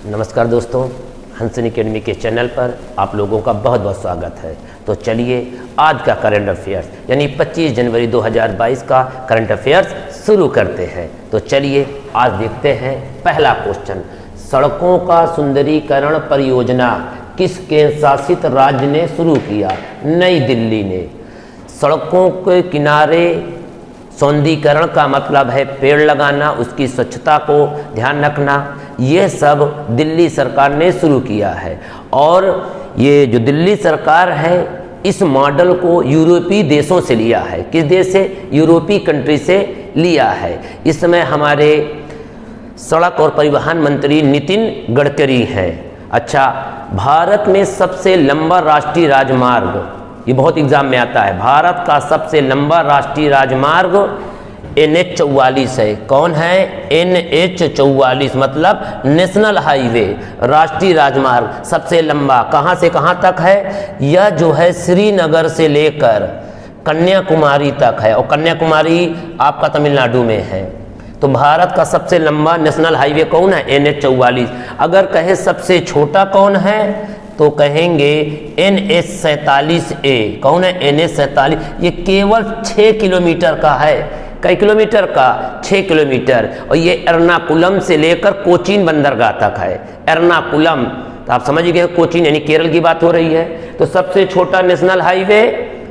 नमस्कार दोस्तों, हंसन एकेडमी के चैनल पर आप लोगों का बहुत बहुत स्वागत है। तो चलिए आज का करंट अफेयर्स यानी 25 जनवरी 2022 का करंट अफेयर्स शुरू करते हैं। तो चलिए आज देखते हैं पहला क्वेश्चन, सड़कों का सुंदरीकरण परियोजना किस केंद्र शासित राज्य ने शुरू किया? नई दिल्ली ने। सड़कों के किनारे सौंदर्यीकरण का मतलब है पेड़ लगाना, उसकी स्वच्छता को ध्यान रखना, ये सब दिल्ली सरकार ने शुरू किया है। और ये जो दिल्ली सरकार है इस मॉडल को यूरोपीय देशों से लिया है। किस देश से? यूरोपीय कंट्री से लिया है। इस समय हमारे सड़क और परिवहन मंत्री नितिन गडकरी हैं। अच्छा, भारत में सबसे लंबा राष्ट्रीय राजमार्ग, ये बहुत एग्जाम में आता है, भारत का सबसे लंबा राष्ट्रीय राजमार्ग NH44 है। कौन है? NH44 मतलब नेशनल हाईवे, राष्ट्रीय राजमार्ग सबसे लंबा कहाँ से कहाँ तक है? यह जो है श्रीनगर से लेकर कन्याकुमारी तक है, और कन्याकुमारी आपका तमिलनाडु में है। तो भारत का सबसे लंबा नेशनल हाईवे कौन है? NH44। अगर कहे सबसे छोटा कौन है तो कहेंगे NH47A। कौन है? NH47। ये केवल 6 किलोमीटर का है। कई किलोमीटर का? 6 किलोमीटर। और ये एर्नाकुलम से लेकर कोचीन बंदरगाह तक है। एर्नाकुलम, तो आप समझ गए कोचीन यानी केरल की बात हो रही है। तो सबसे छोटा नेशनल हाईवे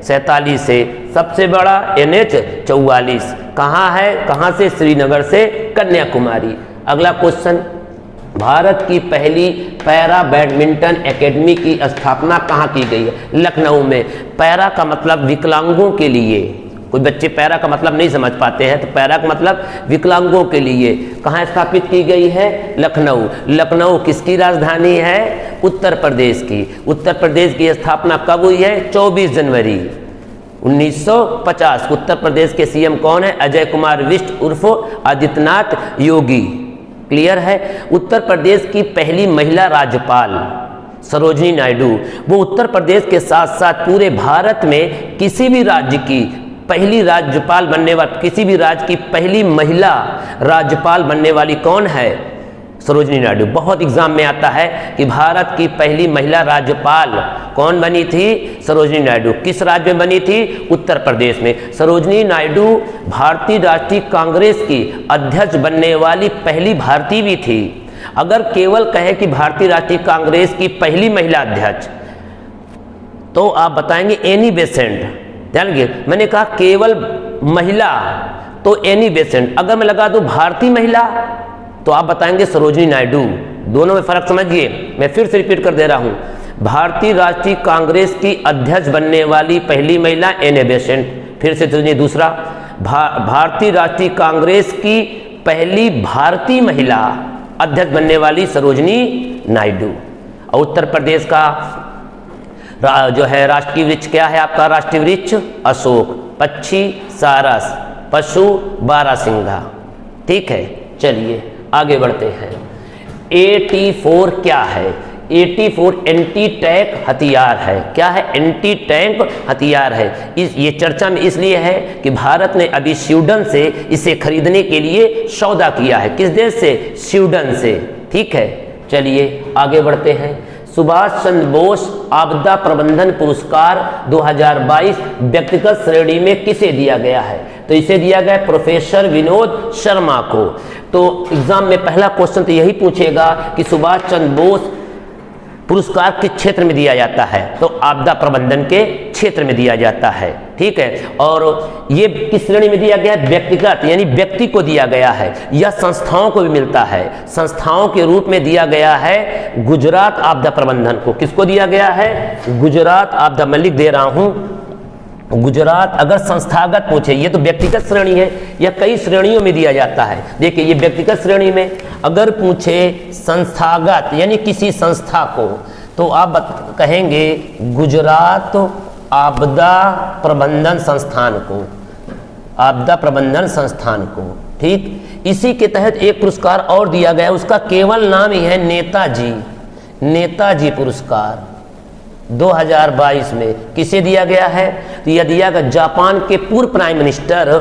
47 से, सबसे बड़ा NH44 कहाँ है? कहाँ से? श्रीनगर से कन्याकुमारी। अगला क्वेश्चन, भारत की पहली पैरा बैडमिंटन एकेडमी की स्थापना कहाँ की गई है? लखनऊ में। पैरा का मतलब विकलांगों के लिए, कुछ बच्चे पैरा का मतलब नहीं समझ पाते हैं, तो पैरा का मतलब विकलांगों के लिए। कहाँ स्थापित की गई है? लखनऊ। लखनऊ किसकी राजधानी है? उत्तर प्रदेश की। उत्तर प्रदेश की स्थापना कब हुई है? 24 जनवरी 1950। उत्तर प्रदेश के सीएम कौन है? अजय कुमार विष्ट उर्फ आदित्यनाथ योगी। क्लियर है? उत्तर प्रदेश की पहली महिला राज्यपाल सरोजिनी नायडू, वो उत्तर प्रदेश के साथ साथ पूरे भारत में किसी भी राज्य की पहली राज्यपाल बनने वाली, किसी भी राज्य की पहली महिला राज्यपाल बनने वाली कौन है? सरोजिनी नायडू। बहुत एग्जाम में आता है कि भारत की पहली महिला राज्यपाल कौन बनी थी? सरोजिनी नायडू। किस राज्य में बनी थी? उत्तर प्रदेश में। सरोजिनी नायडू भारतीय राष्ट्रीय कांग्रेस की अध्यक्ष बनने वाली पहली भारतीय भी थी। अगर केवल कहे कि भारतीय राष्ट्रीय कांग्रेस की पहली महिला अध्यक्ष, तो आप बताएंगे एनी बेसेंट। ध्यान रखिए, मैंने कहा केवल महिला तो एनी बेसेंट। अगर मैं लगा दूं भारतीय महिला तो आप बताएंगे सरोजिनी नायडू। दोनों में फर्क समझिए। मैं फिर से रिपीट कर दे रहा हूं, भारतीय राष्ट्रीय कांग्रेस की अध्यक्ष बनने वाली पहली महिला एनी बेसेंट। फिर से सुनिए दूसरा, भारतीय राष्ट्रीय कांग्रेस की पहली भारतीय महिला अध्यक्ष बनने वाली सरोजिनी नायडू। और उत्तर प्रदेश का जो है राष्ट्रीय वृक्ष क्या है आपका? राष्ट्रीय वृक्ष अशोक, पक्षी सारस, पशु बारहसिंघा। ठीक है, चलिए आगे बढ़ते हैं। AT4 क्या है? AT4 एंटी टैंक हथियार है। क्या है? एंटी टैंक हथियार है। ये चर्चा में इसलिए है कि भारत ने अभी स्वीडन से इसे खरीदने के लिए सौदा किया है। किस देश से? स्वीडन से। ठीक है, चलिए आगे बढ़ते हैं। सुभाष चंद्र बोस आपदा प्रबंधन पुरस्कार 2022 व्यक्तिगत श्रेणी में किसे दिया गया है? तो इसे दिया गया प्रोफेसर विनोद शर्मा को। तो एग्जाम में पहला क्वेश्चन तो यही पूछेगा कि सुभाष चंद्र बोस पुरस्कार किस क्षेत्र में दिया जाता है? तो आपदा प्रबंधन के क्षेत्र में दिया जाता है। ठीक है, और ये किस श्रेणी में दिया गया है? व्यक्तिगत, यानी व्यक्ति को दिया गया है। यह संस्थाओं को भी मिलता है। संस्थाओं के रूप में दिया गया है गुजरात आपदा प्रबंधन को। किसको दिया गया है? गुजरात आपदा। मैं लिख दे रहा हूं गुजरात। अगर संस्थागत पूछे, ये तो व्यक्तिगत श्रेणी है, यह कई श्रेणियों में दिया जाता है। देखिए ये व्यक्तिगत श्रेणी में। अगर पूछे संस्थागत यानी किसी संस्था को, तो आप कहेंगे गुजरात आपदा प्रबंधन संस्थान को। आपदा प्रबंधन संस्थान को। ठीक, इसी के तहत एक पुरस्कार और दिया गया, उसका केवल नाम ही है नेताजी। नेताजी पुरस्कार 2022 में किसे दिया गया है? तो यह दिया गया जापान के पूर्व प्राइम मिनिस्टर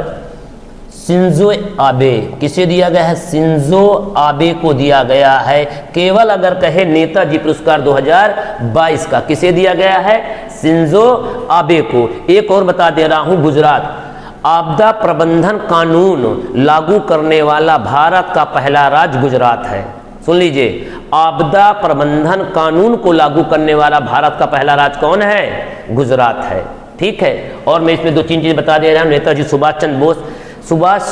शिंजो आबे, किसे दिया गया है? शिंजो आबे को दिया गया है। केवल अगर कहे नेताजी पुरस्कार 2022 का किसे दिया गया है? शिंजो आबे को। एक और बता दे रहा हूं, गुजरात आपदा प्रबंधन कानून लागू करने वाला भारत का पहला राज्य गुजरात है। सुन लीजिए, आपदा प्रबंधन कानून को लागू करने वाला भारत का पहला राज्य कौन है? गुजरात है। ठीक है, और मैं इसमें 2-3 चीजें बता दे रहा हूं। नेताजी सुभाष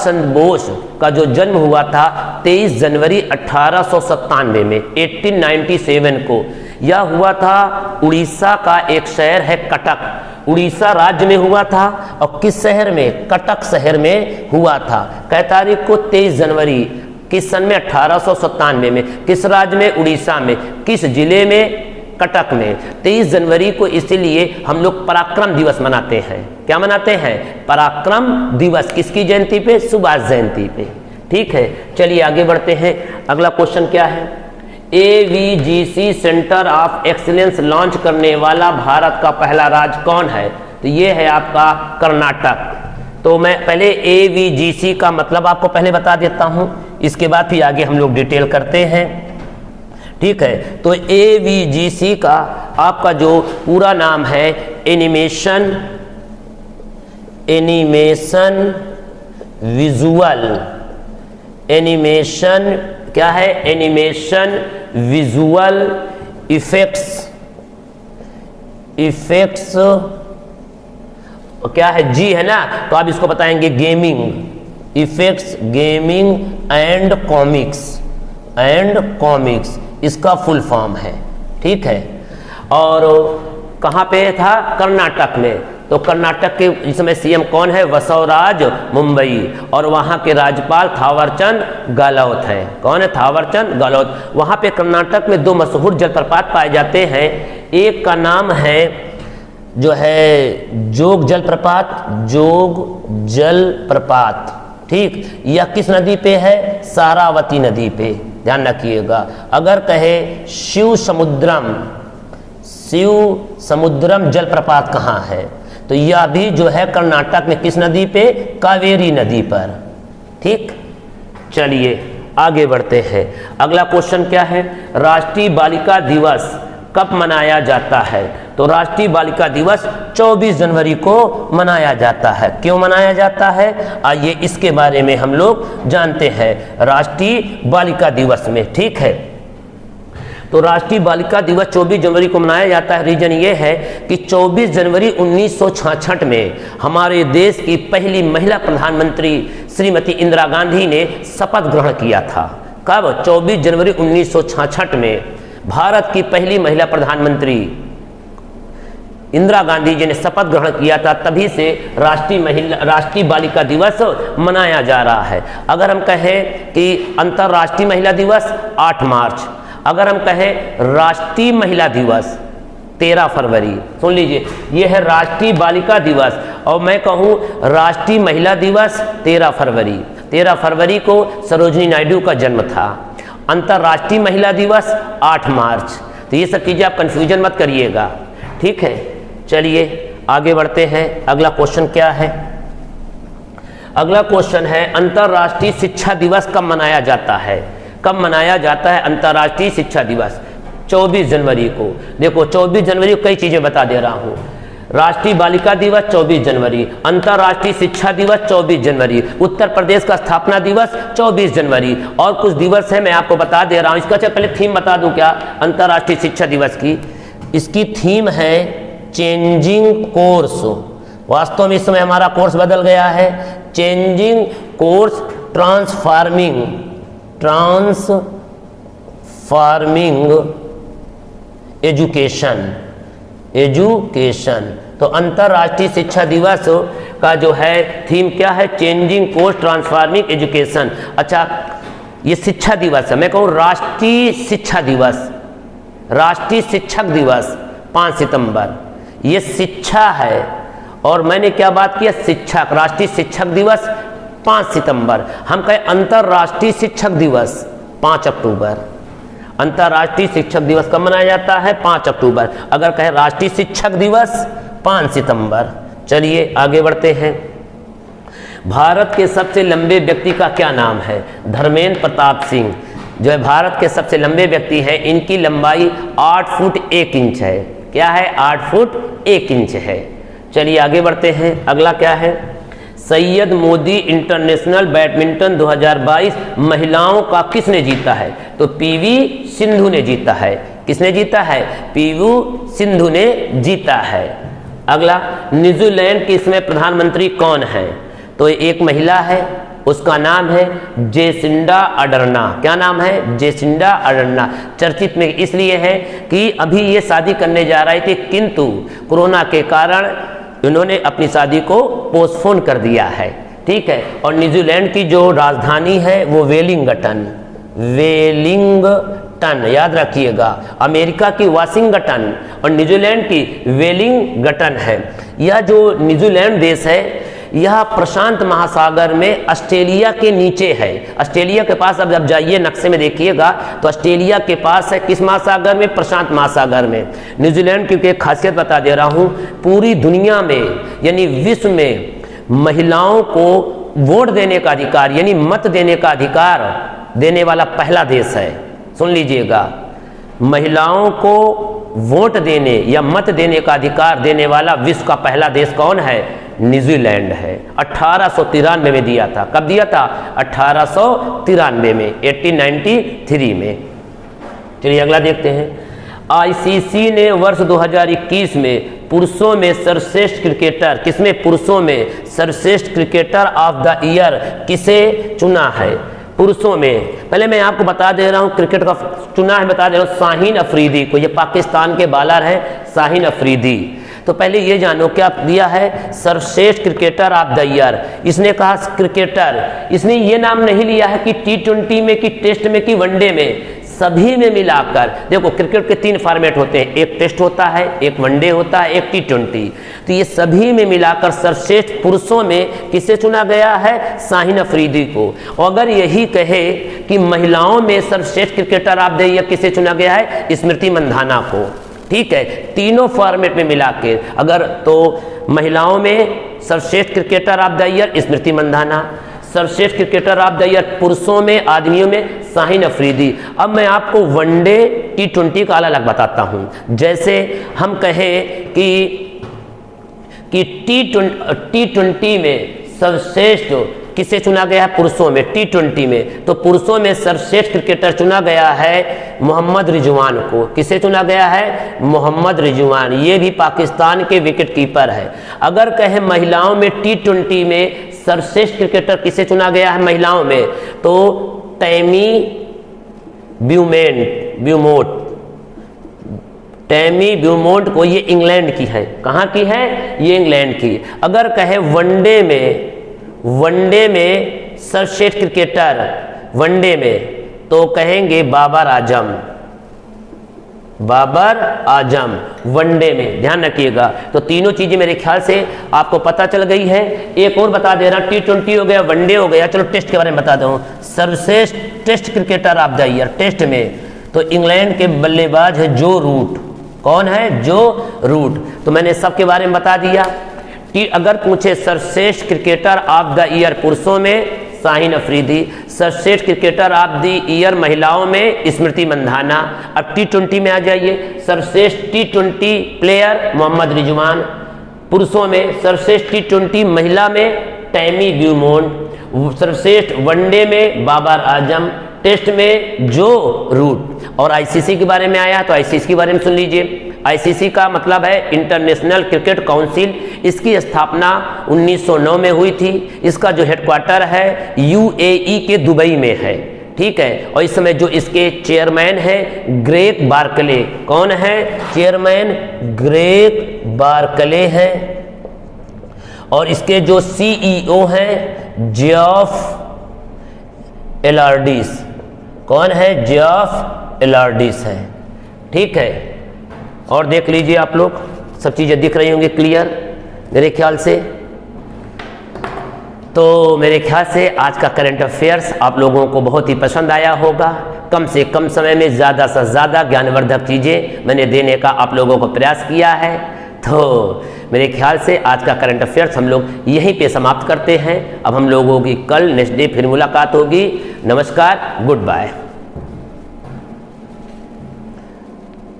चंद्र बोस का जो जन्म हुआ था 23 जनवरी 1897 में 1897 को, यह हुआ था उड़ीसा का एक शहर है कटक, उड़ीसा राज्य में हुआ था। और किस शहर में? कटक शहर में हुआ था। कै तारीख को? 23 जनवरी। किस सन में? 1897 में। किस राज्य में? उड़ीसा में। किस जिले में? कटक में। 23 जनवरी को इसीलिए हम लोग पराक्रम दिवस मनाते हैं। क्या मनाते हैं? पराक्रम दिवस। किसकी जयंती पे? सुभाष जयंती पे। ठीक है, चलिए आगे बढ़ते हैं। अगला क्वेश्चन क्या है? AVGC centre of excellence launch करने वाला भारत का पहला राज्य कौन है? तो ये है आपका कर्नाटक। तो मैं पहले AVGC का मतलब आपको पहले बता देता हूं, इसके बाद फिर आगे हम लोग डिटेल करते हैं। ठीक है, तो AVGC का आपका जो पूरा नाम है एनिमेशन क्या है? एनिमेशन विजुअल इफेक्ट्स क्या है? जी है ना, तो आप इसको बताएंगे gaming effects, gaming and comics इसका फुल फॉर्म है। ठीक है, और कहाँ पे था? कर्नाटक में। तो कर्नाटक के इस समय सीएम कौन है? बसवराज मुंबई। और वहाँ के राज्यपाल थावरचंद गहलोत हैं। कौन है? थावरचंद गहलोत। वहाँ पे कर्नाटक में 2 मशहूर जलप्रपात पाए जाते हैं। एक का नाम है जो है जोग जलप्रपात। ठीक, यह किस नदी पे है? सारावती नदी पे। ध्यान रखिएगा। अगर कहे शिव समुद्रम जलप्रपात कहाँ है? तो यह भी जो है कर्नाटक में किस नदी पे? कावेरी नदी पर। ठीक, चलिए आगे बढ़ते हैं। अगला क्वेश्चन क्या है? राष्ट्रीय बालिका दिवस कब मनाया जाता है? तो राष्ट्रीय बालिका दिवस 24 जनवरी को मनाया जाता है। क्यों मनाया जाता है? आइए इसके बारे में हम लोग जानते हैं राष्ट्रीय बालिका दिवस में। ठीक है, तो राष्ट्रीय बालिका दिवस 24 जनवरी को मनाया जाता है। रीजन ये है कि 24 जनवरी 1966 में हमारे देश की पहली महिला प्रधानमंत्री श्रीमती इंदिरा गांधी ने शपथ ग्रहण किया था। कब? 24 जनवरी 1966 में भारत की पहली महिला प्रधानमंत्री इंदिरा गांधी जी ने शपथ ग्रहण किया था। तभी से राष्ट्रीय बालिका दिवस मनाया जा रहा है। अगर हम कहें कि अंतर्राष्ट्रीय महिला दिवस 8 मार्च, अगर हम कहें राष्ट्रीय महिला दिवस 13 फरवरी। सुन लीजिए, यह है राष्ट्रीय बालिका दिवस और मैं कहूँ राष्ट्रीय महिला दिवस 13 फरवरी। 13 फरवरी को सरोजनी नायडू का जन्म था। अंतर्राष्ट्रीय महिला दिवस 8 मार्च। तो ये सब चीज़ें आप कन्फ्यूजन मत करिएगा। ठीक है, चलिए आगे बढ़ते हैं। अगला क्वेश्चन क्या है? अगला क्वेश्चन है अंतर्राष्ट्रीय शिक्षा दिवस कब मनाया जाता है? कब मनाया जाता है अंतर्राष्ट्रीय शिक्षा दिवस? 24 जनवरी को। देखो 24 जनवरी को कई चीज़ें बता दे रहा हूँ। राष्ट्रीय बालिका दिवस 24 जनवरी, अंतर्राष्ट्रीय शिक्षा दिवस 24 जनवरी, उत्तर प्रदेश का स्थापना दिवस 24 जनवरी और कुछ दिवस है मैं आपको बता दे रहा हूँ। इसका पहले थीम बता दूँ क्या अंतर्राष्ट्रीय शिक्षा दिवस की? इसकी थीम है चेंजिंग कोर्स। वास्तव में इस समय हमारा कोर्स बदल गया है। Changing course transforming education. तो अंतर्राष्ट्रीय शिक्षा दिवस का जो है थीम क्या है? Changing course transforming education. अच्छा, ये शिक्षा दिवस है। मैं कहूँ राष्ट्रीय शिक्षा दिवस, राष्ट्रीय शिक्षक दिवस 5 सितंबर, ये शिक्षा है। और मैंने क्या बात किया? शिक्षक। राष्ट्रीय शिक्षक दिवस 5 सितंबर। हम कहें अंतर्राष्ट्रीय शिक्षक दिवस 5 अक्टूबर। अंतर्राष्ट्रीय शिक्षक दिवस कब मनाया जाता है? 5 अक्टूबर। अगर कहें राष्ट्रीय शिक्षक दिवस 5 सितंबर। चलिए आगे बढ़ते हैं। भारत के सबसे लंबे व्यक्ति का क्या नाम है? धर्मेंद्र प्रताप सिंह जो है भारत के सबसे लंबे व्यक्ति हैं। इनकी लंबाई 8 फुट 1 इंच है। क्या है? 8 फुट 1 इंच है। चलिए आगे बढ़ते हैं। अगला क्या है? सैयद मोदी इंटरनेशनल बैडमिंटन 2022 महिलाओं का किसने जीता है? तो पीवी सिंधु ने जीता है। किसने जीता है? पीवी सिंधु ने जीता है। अगला, न्यूजीलैंड के इसमें प्रधानमंत्री कौन है? तो एक महिला है, उसका नाम है जेसिंडा अर्डर्न। क्या नाम है? Jacinda Ardern. चर्चित में इसलिए है कि अभी ये शादी करने जा रहे थे, किंतु कोरोना के कारण उन्होंने अपनी शादी को पोस्टपोन कर दिया है। ठीक है। और न्यूजीलैंड की जो राजधानी है वो वेलिंगटन, वेलिंगटन याद रखिएगा। अमेरिका की वाशिंगटन और न्यूजीलैंड की वेलिंगटन है। यह जो न्यूजीलैंड देश है यह प्रशांत महासागर में ऑस्ट्रेलिया के नीचे है। ऑस्ट्रेलिया के पास, अब जब जाइए नक्शे में देखिएगा तो ऑस्ट्रेलिया के पास है किस महासागर में? प्रशांत महासागर में। न्यूजीलैंड की एक खासियत बता दे रहा हूँ, पूरी दुनिया में यानी विश्व में महिलाओं को वोट देने का अधिकार यानी मत देने का अधिकार देने वाला पहला देश है। सुन लीजिएगा, महिलाओं को वोट देने या मत देने का अधिकार देने वाला विश्व का पहला देश कौन है? न्यूजीलैंड है। 1893 में दिया था। कब दिया था? 1893 में, 1893 में। चलिए अगला देखते हैं। आईसीसी ने वर्ष 2021 में पुरुषों में सर्वश्रेष्ठ क्रिकेटर, किसमें? पुरुषों में सर्वश्रेष्ठ क्रिकेटर ऑफ द ईयर किसे चुना है? पुरुषों में पहले मैं आपको बता दे रहा हूं क्रिकेट का चुना है, बता दे रहा हूं शाहीन अफरीदी को। ये पाकिस्तान के बॉलर हैं शाहीन अफरीदी। तो पहले ये जानो क्या दिया है? सर्वश्रेष्ठ क्रिकेटर ऑफ द ईयर। इसने कहा क्रिकेटर, इसने ये नाम नहीं लिया है कि T20 में कि टेस्ट में कि वनडे में, सभी में मिलाकर। देखो क्रिकेट के 3 फॉर्मेट होते हैं, एक टेस्ट होता है, एक वनडे होता है, एक T20। तो ये सभी में मिलाकर सर्वश्रेष्ठ पुरुषों में किसे चुना गया है? शाहीन अफरीदी को। और अगर यही कहे कि महिलाओं में सर्वश्रेष्ठ क्रिकेटर ऑफ द ईयर किसे चुना गया है? स्मृति मंधाना को। ठीक है, तीनों फॉर्मेट में मिला के अगर तो महिलाओं में सर्वश्रेष्ठ cricketer of the year Smriti Mandhana, सर्वश्रेष्ठ क्रिकेटर ऑफ द ईयर पुरुषों में आदमियों में शाहीन अफरीदी। अब मैं आपको वनडे T20 का अलग बताता हूं। जैसे हम कहें कि T20 में सर्वश्रेष्ठ किसे चुना गया है? पुरुषों में T20 में। तो पुरुषों में सर्वश्रेष्ठ क्रिकेटर चुना गया है मोहम्मद रिजवान को। किसे चुना गया है? मोहम्मद रिजवान। ये भी पाकिस्तान के विकेट कीपर है। अगर कहें महिलाओं में T20 में सर्वश्रेष्ठ क्रिकेटर किसे चुना गया है महिलाओं में? तो टैमी ब्यूमोंट को, ये इंग्लैंड की है। कहाँ की है? ये इंग्लैंड की। अगर कहे वनडे में सर्वश्रेष्ठ क्रिकेटर वनडे में, तो कहेंगे बाबर आजम वनडे में। ध्यान रखिएगा। तो तीनों चीजें मेरे ख्याल से आपको पता चल गई है। एक और बता दे रहा, T20 हो गया, वनडे हो गया। चलो टेस्ट के बारे में बता दूं। सर्वश्रेष्ठ test cricketer of the year test में तो इंग्लैंड के बल्लेबाज है जो रूट। कौन है? जो रूट। तो मैंने सबके बारे में बता दिया कि अगर पूछे सर्वश्रेष्ठ क्रिकेटर ऑफ द ईयर पुरुषों में शाहीन अफरीदी, सर्वश्रेष्ठ क्रिकेटर ऑफ द ईयर महिलाओं में स्मृति मंधाना। अब T20 में आ जाइए। सर्वश्रेष्ठ T20 प्लेयर मोहम्मद रिजवान, पुरुषों में सर्वश्रेष्ठ T20 महिला में टैमी ब्यूमोंट, सर्वश्रेष्ठ वनडे में बाबर आजम, टेस्ट में जो रूट। और आईसीसी के बारे में आया तो आईसीसी के बारे में सुन लीजिए। आईसीसी का मतलब है इंटरनेशनल क्रिकेट काउंसिल। इसकी स्थापना 1909 में हुई थी। इसका जो हेडक्वार्टर है यूएई के दुबई में है। ठीक है। और इस समय जो इसके चेयरमैन है ग्रेग बार्कले। कौन है? चेयरमैन ग्रेग बार्कले है। और इसके जो सीईओ हैं जेफ एलार्डिस। कौन है? जेफ एलार्डिस है। ठीक है। और देख लीजिए आप लोग, सब चीज़ें दिख रही होंगी क्लियर मेरे ख्याल से। तो मेरे ख्याल से आज का करंट अफेयर्स आप लोगों को बहुत ही पसंद आया होगा। कम से कम समय में ज़्यादा से ज़्यादा ज्ञानवर्धक चीज़ें मैंने देने का आप लोगों को प्रयास किया है। तो मेरे ख्याल से आज का करंट अफेयर्स हम लोग यहीं पे समाप्त करते हैं। अब हम लोगों की कल नेक्स्ट डे फिर मुलाकात होगी। नमस्कार, गुड बाय।